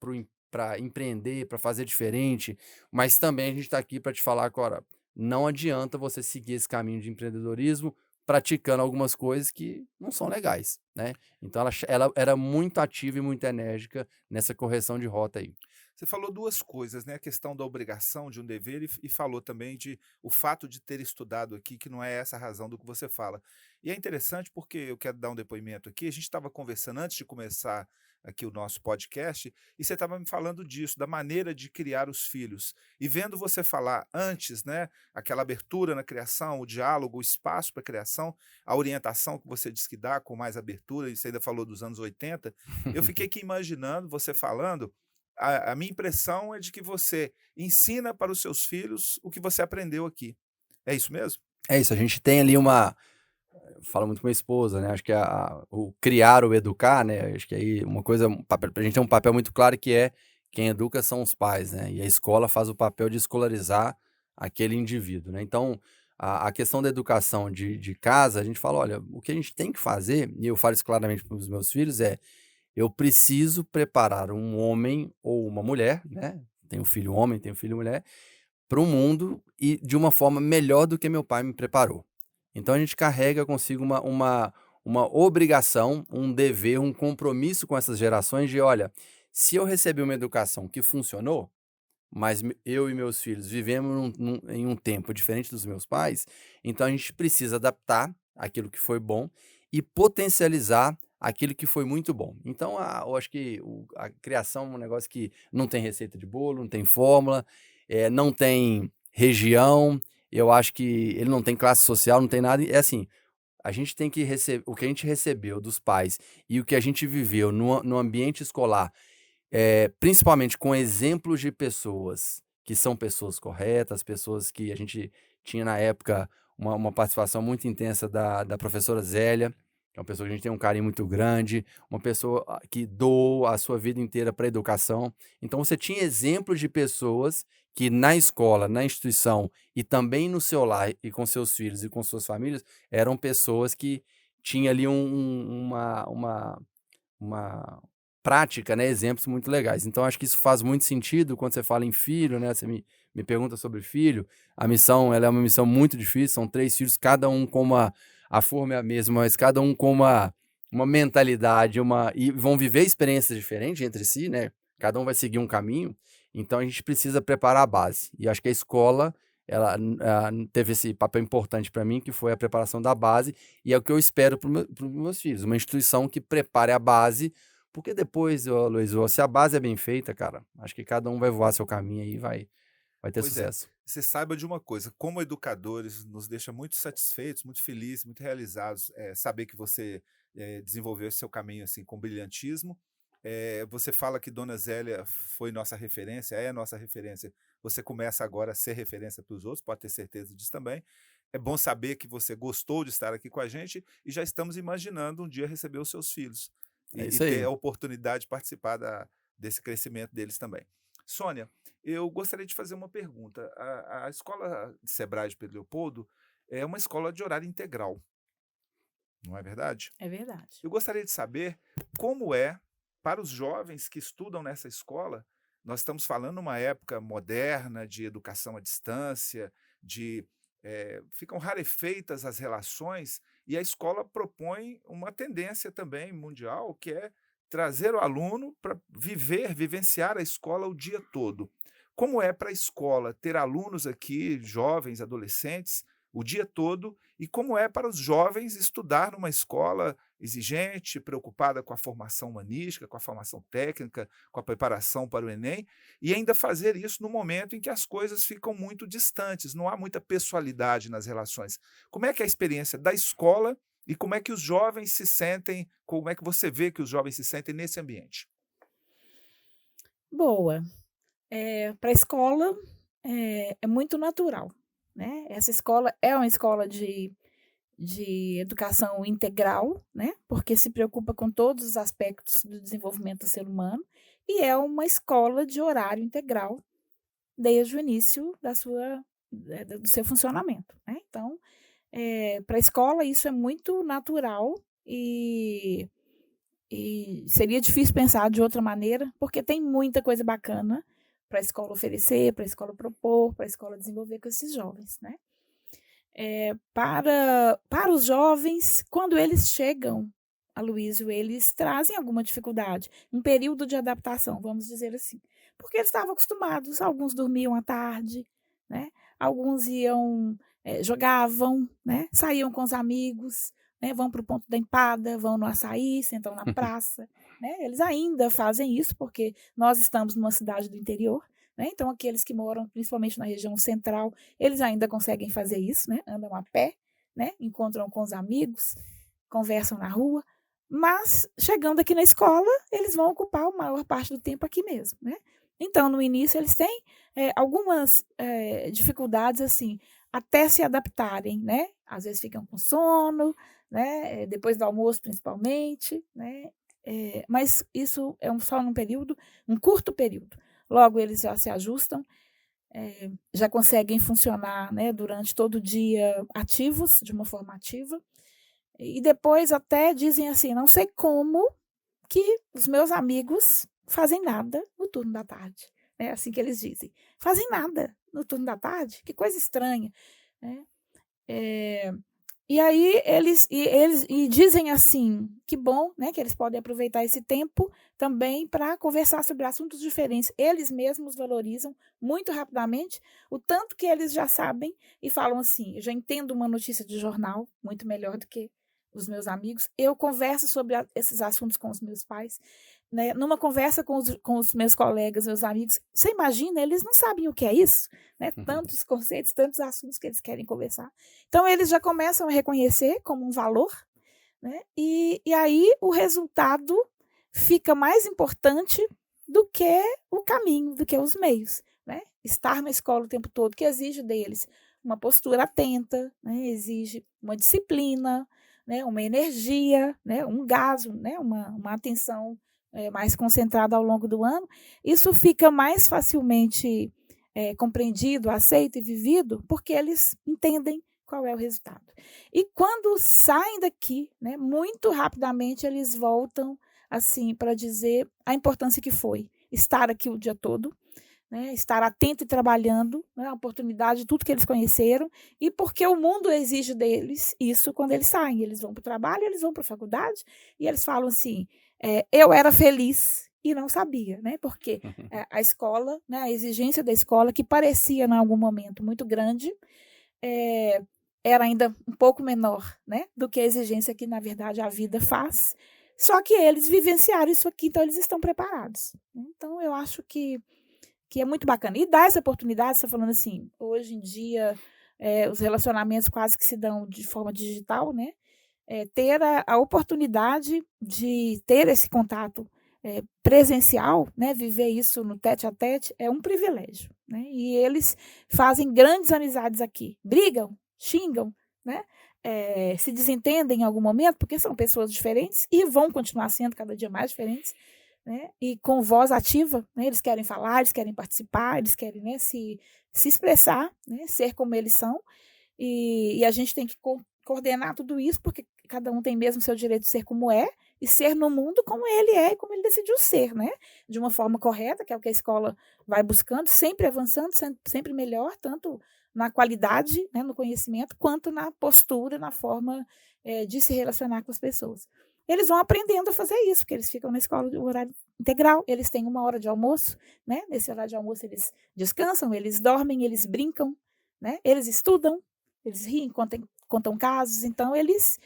para empreender, para fazer diferente, mas também a gente está aqui para te falar agora, não adianta você seguir esse caminho de empreendedorismo praticando algumas coisas que não são legais, né? Então ela era muito ativa e muito enérgica nessa correção de rota aí. Você falou duas coisas, né? A questão da obrigação de um dever e falou também de o fato de ter estudado aqui, que não é essa a razão do que você fala. E é interessante porque eu quero dar um depoimento aqui. A gente estava conversando antes de começar aqui o nosso podcast, e você estava me falando disso, da maneira de criar os filhos. E vendo você falar antes, né? Aquela abertura na criação, o diálogo, o espaço para a criação, a orientação que você disse que dá com mais abertura, e você ainda falou dos anos 80, eu fiquei aqui imaginando você falando. A minha impressão é de que você ensina para os seus filhos o que você aprendeu aqui. É isso mesmo? É isso, a gente tem ali falo muito com minha esposa, né? Acho que o criar ou educar, né? Acho que aí uma coisa, a gente tem um papel muito claro que é quem educa são os pais, né? E a escola faz o papel de escolarizar aquele indivíduo, né? Então, a questão da educação de casa, a gente fala, olha, o que a gente tem que fazer, e eu falo isso claramente para os meus filhos, eu preciso preparar um homem ou uma mulher, né? Tenho filho homem, tenho filho mulher, para o mundo e de uma forma melhor do que meu pai me preparou. Então a gente carrega consigo uma obrigação, um dever, um compromisso com essas gerações de, olha, se eu recebi uma educação que funcionou, mas eu e meus filhos vivemos em um tempo diferente dos meus pais, então a gente precisa adaptar aquilo que foi bom e potencializar aquilo que foi muito bom. Então, eu acho que a criação é um negócio que não tem receita de bolo, não tem fórmula, não tem região, eu acho que ele não tem classe social, não tem nada. É assim, a gente tem que receber o que a gente recebeu dos pais e o que a gente viveu no ambiente escolar, principalmente com exemplos de pessoas que são pessoas corretas, pessoas que a gente tinha na época uma participação muito intensa da professora Zélia, que é uma pessoa que a gente tem um carinho muito grande, uma pessoa que doou a sua vida inteira para a educação. Então você tinha exemplos de pessoas que na escola, na instituição e também no seu lar e com seus filhos e com suas famílias, eram pessoas que tinham ali uma prática, né, exemplos muito legais. Então acho que isso faz muito sentido quando você fala em filho, né, você me pergunta sobre filho, a missão, ela é uma missão muito difícil, são 3 filhos, cada um com a forma é a mesma, mas cada um com uma mentalidade, e vão viver experiências diferentes entre si, né, cada um vai seguir um caminho, então a gente precisa preparar a base. E acho que a escola, ela teve esse papel importante para mim, que foi a preparação da base, e é o que eu espero para os meus filhos, uma instituição que prepare a base, porque depois, Luiz, se a base é bem feita, cara, acho que cada um vai voar seu caminho aí e vai ter Pois é. sucesso. Você saiba de uma coisa, como educadores, nos deixa muito satisfeitos, muito felizes, muito realizados, saber que você desenvolveu esse seu caminho assim com brilhantismo. Você fala que Dona Zélia foi nossa referência, é nossa referência. Você começa agora a ser referência para os outros, pode ter certeza disso também. É bom saber que você gostou de estar aqui com a gente e já estamos imaginando um dia receber os seus filhos É e isso aí. ter a oportunidade de participar desse crescimento deles também. Sônia, eu gostaria de fazer uma pergunta. A escola de Sebrae de Pedro Leopoldo é uma escola de horário integral, não é verdade? É verdade. Eu gostaria de saber como é para os jovens que estudam nessa escola. Nós estamos falando numa época moderna de educação à distância, ficam rarefeitas as relações e a escola propõe uma tendência também mundial que é trazer o aluno para vivenciar a escola o dia todo. Como é para a escola ter alunos aqui, jovens, adolescentes, o dia todo, e como é para os jovens estudar numa escola exigente, preocupada com a formação humanística, com a formação técnica, com a preparação para o Enem, e ainda fazer isso no momento em que as coisas ficam muito distantes, não há muita pessoalidade nas relações. Como é que é a experiência da escola e como é que os jovens se sentem, como é que você vê que os jovens se sentem nesse ambiente? Boa. Para a escola, é muito natural, né. Essa escola é uma escola de educação integral, né, porque se preocupa com todos os aspectos do desenvolvimento do ser humano, e é uma escola de horário integral desde o início do seu funcionamento, né. Então, para a escola isso é muito natural e seria difícil pensar de outra maneira, porque tem muita coisa bacana para a escola oferecer, para a escola propor, para a escola desenvolver com esses jovens, né. Para os jovens, quando eles chegam, Aloísio, eles trazem alguma dificuldade, um período de adaptação, vamos dizer assim, porque eles estavam acostumados, alguns dormiam à tarde, né, alguns jogavam, né, saíam com os amigos, né, vão para o ponto da empada, vão no açaí, sentam na praça, né, eles ainda fazem isso, porque nós estamos numa cidade do interior, né, então aqueles que moram principalmente na região central, eles ainda conseguem fazer isso, né, andam a pé, né, encontram com os amigos, conversam na rua, mas chegando aqui na escola, eles vão ocupar a maior parte do tempo aqui mesmo, né. Então no início eles têm, algumas, dificuldades, assim, até se adaptarem, né? Às vezes ficam com sono, né? Depois do almoço, principalmente, né? Mas isso é só num período, um curto período. Logo, eles já se ajustam, já conseguem funcionar, né, durante todo o dia ativos, de uma forma ativa. E depois até dizem assim: não sei como que os meus amigos fazem nada no turno da tarde. É assim que eles dizem. Fazem nada no turno da tarde? Que coisa estranha. Né? É, e aí eles dizem assim, que bom, né, que eles podem aproveitar esse tempo também para conversar sobre assuntos diferentes. Eles mesmos valorizam muito rapidamente o tanto que eles já sabem e falam assim: eu já entendo uma notícia de jornal muito melhor do que os meus amigos. Eu converso sobre esses assuntos com os meus pais, né? Numa conversa com os meus colegas, meus amigos. Você imagina, eles não sabem o que é isso, né? Tantos conceitos, tantos assuntos que eles querem conversar. Então, eles já começam a reconhecer como um valor, né? E aí o resultado fica mais importante do que o caminho, do que os meios. Né? Estar na escola o tempo todo, que exige deles uma postura atenta, né? Exige uma disciplina, né? Uma energia, né? Um gasto, né? Uma atenção mais concentrada ao longo do ano. Isso fica mais facilmente compreendido, aceito e vivido, porque eles entendem qual é o resultado. E quando saem daqui, né, muito rapidamente eles voltam assim para dizer a importância que foi estar aqui o dia todo, né, estar atento e trabalhando, né, a oportunidade de tudo que eles conheceram, e porque o mundo exige deles isso quando eles saem. Eles vão para o trabalho, eles vão para a faculdade, e eles falam assim: eu era feliz e não sabia, né? Porque a escola, né, a exigência da escola, que parecia em algum momento muito grande, era ainda um pouco menor, né, do que a exigência que, na verdade, a vida faz. Só que eles vivenciaram isso aqui, então eles estão preparados. Então, eu acho que é muito bacana. E dá essa oportunidade, você está falando assim, hoje em dia, os relacionamentos quase que se dão de forma digital, né? Ter a oportunidade de ter esse contato presencial, né? Viver isso no tete a tete, é um privilégio. Né? E eles fazem grandes amizades aqui. Brigam, xingam, né? Se desentendem em algum momento, porque são pessoas diferentes e vão continuar sendo cada dia mais diferentes. Né? E com voz ativa, né? Eles querem falar, eles querem participar, eles querem, né, se expressar, né? Ser como eles são, e a gente tem que coordenar tudo isso, porque cada um tem mesmo seu direito de ser como é, e ser no mundo como ele é e como ele decidiu ser, né? De uma forma correta, que é o que a escola vai buscando, sempre avançando, sempre melhor, tanto na qualidade, né, no conhecimento, quanto na postura, na forma de se relacionar com as pessoas. Eles vão aprendendo a fazer isso, porque eles ficam na escola de horário integral, eles têm 1 hora de almoço, né? Nesse horário de almoço eles descansam, eles dormem, eles brincam, né? Eles estudam, eles riem, contam casos, então eles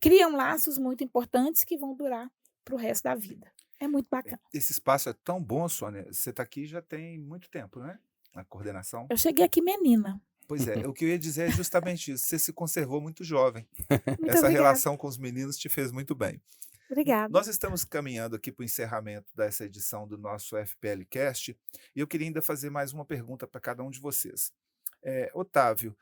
criam laços muito importantes que vão durar para o resto da vida. É muito bacana. Esse espaço é tão bom, Sônia. Você está aqui já tem muito tempo, né? Na coordenação. Eu cheguei aqui menina. Pois é, o que eu ia dizer é justamente isso. Você se conservou muito jovem. Muito Essa obrigada. relação com os meninos te fez muito bem. Obrigada. Nós estamos caminhando aqui para o encerramento dessa edição do nosso FPL Cast, e eu queria ainda fazer mais uma pergunta para cada um de vocês. Otávio,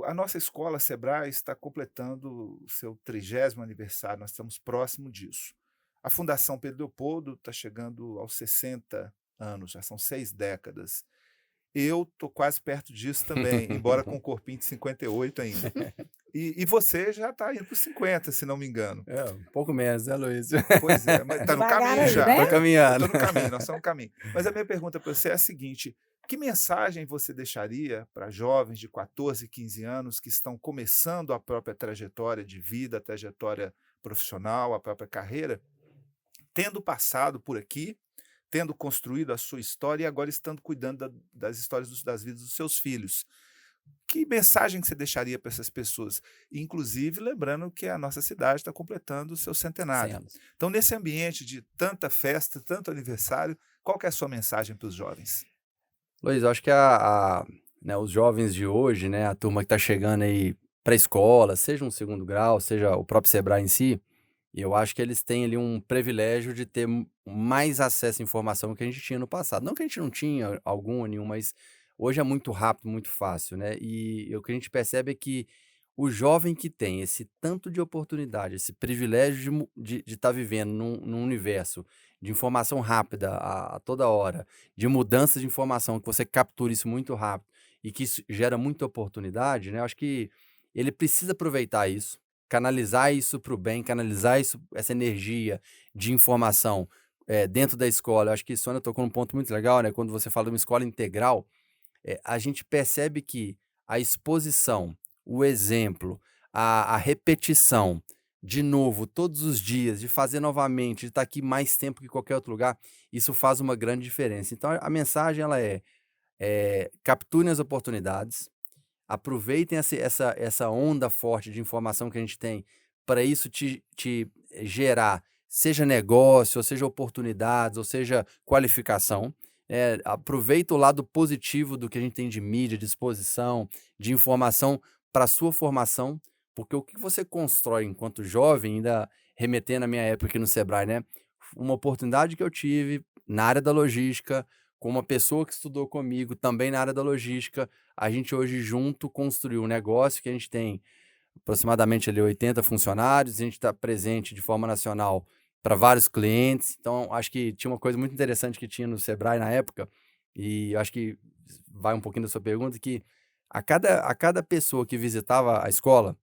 a nossa escola Sebrae está completando o seu 30º aniversário, nós estamos próximo disso. A Fundação Pedro Leopoldo está chegando aos 60 anos, já são 6 décadas. Eu estou quase perto disso também, embora com um corpinho de 58 ainda. E você já está indo para os 50, se não me engano. Um pouco menos, né, Luiz? Pois é, mas está no Devagar caminho aí, já. né? Tô caminhando. Estou no caminho, nós estamos no caminho. Mas a minha pergunta para você é a seguinte: que mensagem você deixaria para jovens de 14, 15 anos que estão começando a própria trajetória de vida, a trajetória profissional, a própria carreira, tendo passado por aqui, tendo construído a sua história e agora estando cuidando das histórias das vidas dos seus filhos? Que mensagem que você deixaria para essas pessoas? Inclusive, lembrando que a nossa cidade está completando o seu 100 centenário. anos. Então, nesse ambiente de tanta festa, tanto aniversário, qual que é a sua mensagem para os jovens? Luiz, eu acho que né, os jovens de hoje, né, a turma que está chegando aí para a escola, seja um segundo grau, seja o próprio Sebrae em si, eu acho que eles têm ali um privilégio de ter mais acesso à informação que a gente tinha no passado. Não que a gente não tinha nenhum, mas hoje é muito rápido, muito fácil, né? E o que a gente percebe é que o jovem que tem esse tanto de oportunidade, esse privilégio de estar vivendo num universo de informação rápida a toda hora, de mudança de informação, que você captura isso muito rápido e que isso gera muita oportunidade, né? Eu acho que ele precisa aproveitar isso, canalizar isso para o bem, canalizar isso, essa energia de informação dentro da escola. Eu acho que Sônia tocou num ponto muito legal, né? Quando você fala de uma escola integral, a gente percebe que a exposição, o exemplo, a repetição, de novo, todos os dias, de fazer novamente, de estar aqui mais tempo que qualquer outro lugar, isso faz uma grande diferença. Então, a mensagem ela capturem as oportunidades, aproveitem essa onda forte de informação que a gente tem para isso te gerar, seja negócio, ou seja oportunidades, ou seja qualificação. Aproveita o lado positivo do que a gente tem de mídia, de exposição, de informação para a sua formação, porque o que você constrói enquanto jovem, ainda remetendo à minha época aqui no Sebrae, né? Uma oportunidade que eu tive na área da logística, com uma pessoa que estudou comigo também na área da logística, a gente hoje junto construiu um negócio que a gente tem aproximadamente ali 80 funcionários, a gente está presente de forma nacional para vários clientes. Então, acho que tinha uma coisa muito interessante que tinha no Sebrae na época, e acho que vai um pouquinho da sua pergunta, que a cada pessoa que visitava a escola,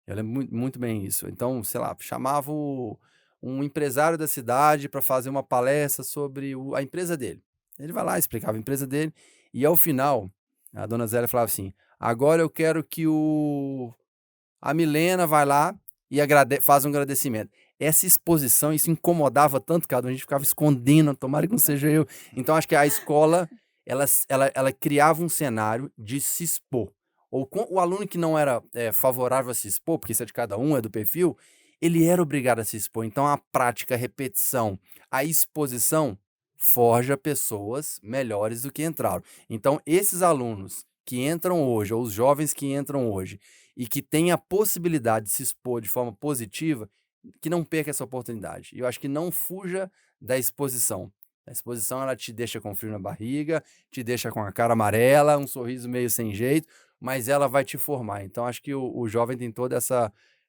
eu lembro muito bem isso. Então, sei lá, chamava um empresário da cidade para fazer uma palestra sobre a empresa dele. Ele vai lá, explicava a empresa dele, e ao final, a dona Zélia falava assim: agora eu quero que a Milena vai lá e faz um agradecimento. Essa exposição, isso incomodava tanto, cara, a gente ficava escondendo, tomara que não seja eu. Então, acho que a escola, ela criava um cenário de se expor. Ou o aluno que não era favorável a se expor, porque isso é de cada um, é do perfil, ele era obrigado a se expor. Então, a prática, a repetição, a exposição forja pessoas melhores do que entraram. Então, esses alunos que entram hoje, ou os jovens que entram hoje, e que têm a possibilidade de se expor de forma positiva, que não perca essa oportunidade. E eu acho que não fuja da exposição. A exposição, ela te deixa com frio na barriga, te deixa com a cara amarela, um sorriso meio sem jeito, mas ela vai te formar. Então, acho que o jovem tem toda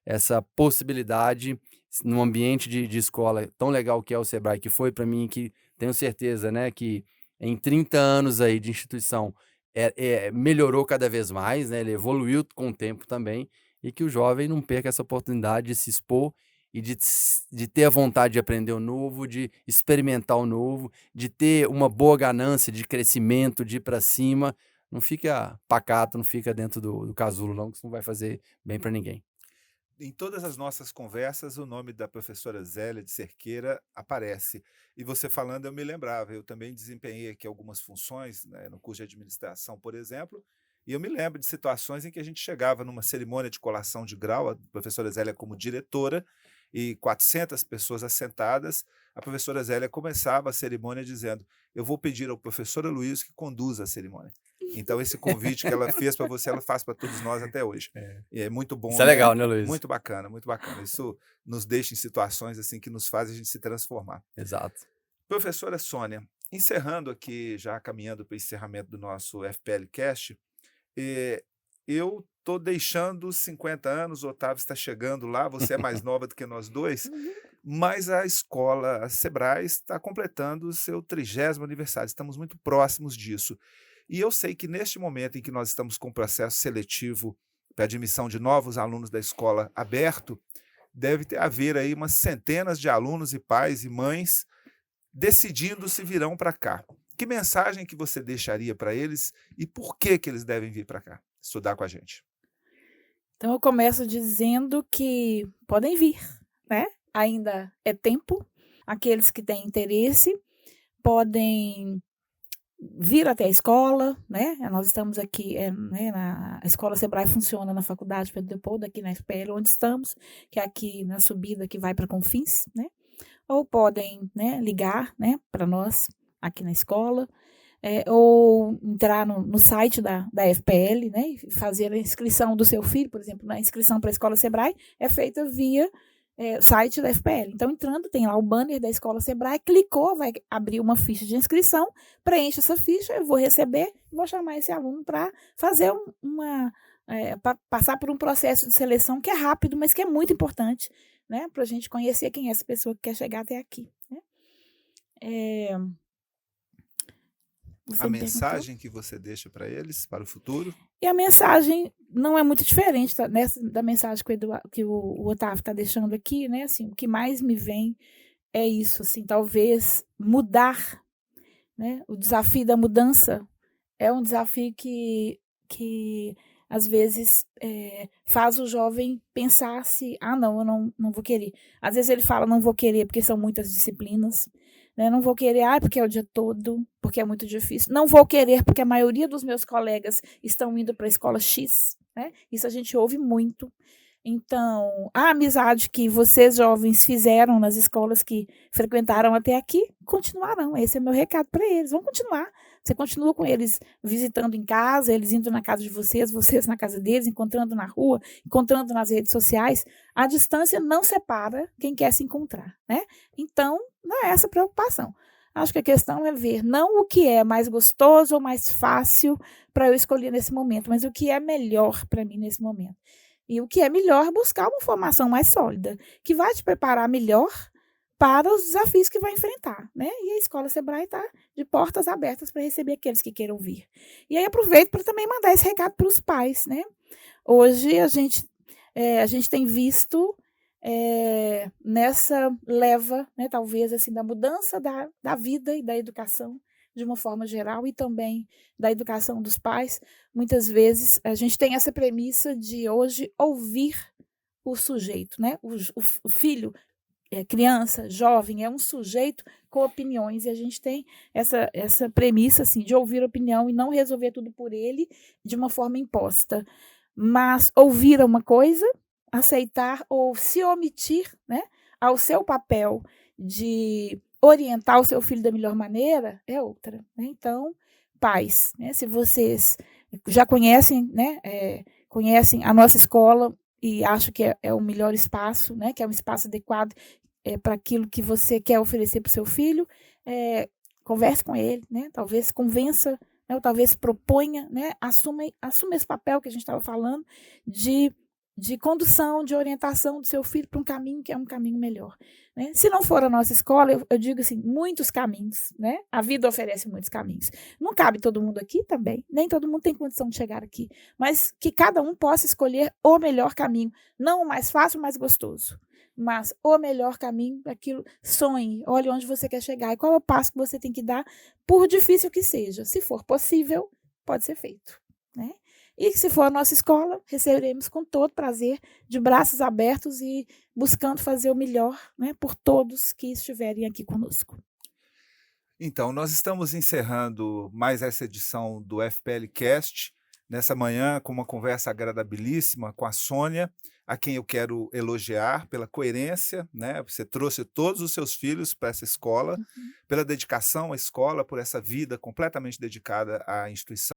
essa possibilidade num ambiente de escola tão legal que é o Sebrae, que foi para mim, que tenho certeza, né, que em 30 anos aí de instituição melhorou cada vez mais, né, ele evoluiu com o tempo também, e que o jovem não perca essa oportunidade de se expor e de ter a vontade de aprender o novo, de experimentar o novo, de ter uma boa ganância de crescimento, de ir para cima. Não fica pacato, não fica dentro do casulo, não, que isso não vai fazer bem para ninguém. Em todas as nossas conversas, o nome da professora Zélia de Cerqueira aparece. E você falando, eu me lembrava, eu também desempenhei aqui algumas funções, né, no curso de administração, por exemplo, e eu me lembro de situações em que a gente chegava numa cerimônia de colação de grau, a professora Zélia como diretora, e 400 pessoas assentadas, a professora Zélia começava a cerimônia dizendo: eu vou pedir ao professor Luiz que conduza a cerimônia. Então, esse convite que ela fez para você, ela faz para todos nós até hoje. E é muito bom. Isso é legal, né, Luiz? Muito bacana, muito bacana. Isso nos deixa em situações assim que nos faz a gente se transformar. Exato. Professora Sônia, encerrando aqui, já caminhando para o encerramento do nosso FPL Cast, eu estou deixando os 50 anos, o Otávio está chegando lá, você é mais nova do que nós dois, mas a escola, a Sebrae, está completando o seu 30º aniversário, estamos muito próximos disso. E eu sei que neste momento em que nós estamos com o processo seletivo para admissão de novos alunos da escola aberto, deve haver aí umas centenas de alunos e pais e mães decidindo se virão para cá. Que mensagem que você deixaria para eles e por que eles devem vir para cá estudar com a gente? Então, eu começo dizendo que podem vir, né? Ainda é tempo. Aqueles que têm interesse podem vir até a escola, né? Nós estamos aqui, a escola Sebrae funciona na Faculdade Pedro Leopoldo, aqui na FPL, onde estamos, que é aqui na subida que vai para Confins, né? Ou podem, né, ligar, né, para nós aqui na escola, ou entrar no site da FPL, né, e fazer a inscrição do seu filho, por exemplo, na inscrição para a escola Sebrae é feita via site da FPL. Então, entrando, tem lá o banner da Escola Sebrae, clicou, vai abrir uma ficha de inscrição, preenche essa ficha, eu vou receber, vou chamar esse aluno para fazer passar por um processo de seleção que é rápido, mas que é muito importante, né, para a gente conhecer quem é essa pessoa que quer chegar até aqui, né? Você A me perguntou? mensagem que você deixa para eles, para o futuro? E a mensagem não é muito diferente da mensagem que o Otávio está deixando aqui, né? Assim, o que mais me vem é isso, assim, talvez mudar, né? O desafio da mudança é um desafio que às vezes faz o jovem pensar se, não, eu não vou querer. Às vezes ele fala, não vou querer porque são muitas disciplinas, né? Não vou querer, porque é o dia todo, porque é muito difícil. Não vou querer porque a maioria dos meus colegas estão indo para a escola X, né? Isso a gente ouve muito. Então, a amizade que vocês jovens fizeram nas escolas que frequentaram até aqui, continuarão. Esse é o meu recado para eles. Vão continuar. Você continua com eles visitando em casa, eles indo na casa de vocês, vocês na casa deles, encontrando na rua, encontrando nas redes sociais. A distância não separa quem quer se encontrar, né? Então, não é essa a preocupação. Acho que a questão é ver não o que é mais gostoso ou mais fácil para eu escolher nesse momento, mas o que é melhor para mim nesse momento. E o que é melhor é buscar uma formação mais sólida, que vai te preparar melhor para os desafios que vai enfrentar, né? E a Escola Sebrae está de portas abertas para receber aqueles que queiram vir. E aí aproveito para também mandar esse recado para os pais, né? Hoje a gente tem visto nessa leva, né, talvez assim, da mudança da vida e da educação de uma forma geral e também da educação dos pais, muitas vezes a gente tem essa premissa de hoje ouvir o sujeito, né? O filho, criança, jovem, é um sujeito com opiniões e a gente tem essa premissa assim, de ouvir opinião e não resolver tudo por ele de uma forma imposta, mas ouvir uma coisa, aceitar ou se omitir, né, ao seu papel de orientar o seu filho da melhor maneira é outra, né? Então, pais, né, se vocês já conhecem, né, conhecem a nossa escola e acham que é o melhor espaço, né, que é um espaço adequado para aquilo que você quer oferecer para o seu filho, converse com ele, né, talvez convença, né, ou talvez proponha, né, assuma esse papel que a gente estava falando de condução, de orientação do seu filho para um caminho que é um caminho melhor, né? Se não for a nossa escola, eu digo assim, muitos caminhos, né? A vida oferece muitos caminhos. Não cabe todo mundo aqui também, nem todo mundo tem condição de chegar aqui, mas que cada um possa escolher o melhor caminho, não o mais fácil, o mais gostoso, mas o melhor caminho, aquilo, sonhe, olhe onde você quer chegar e qual é o passo que você tem que dar, por difícil que seja. Se for possível, pode ser feito, né? E se for a nossa escola, receberemos com todo prazer, de braços abertos e buscando fazer o melhor, né, por todos que estiverem aqui conosco. Então, nós estamos encerrando mais essa edição do FPL Cast, nessa manhã com uma conversa agradabilíssima com a Sônia, a quem eu quero elogiar pela coerência, né? Você trouxe todos os seus filhos para essa escola, pela dedicação à escola, por essa vida completamente dedicada à instituição.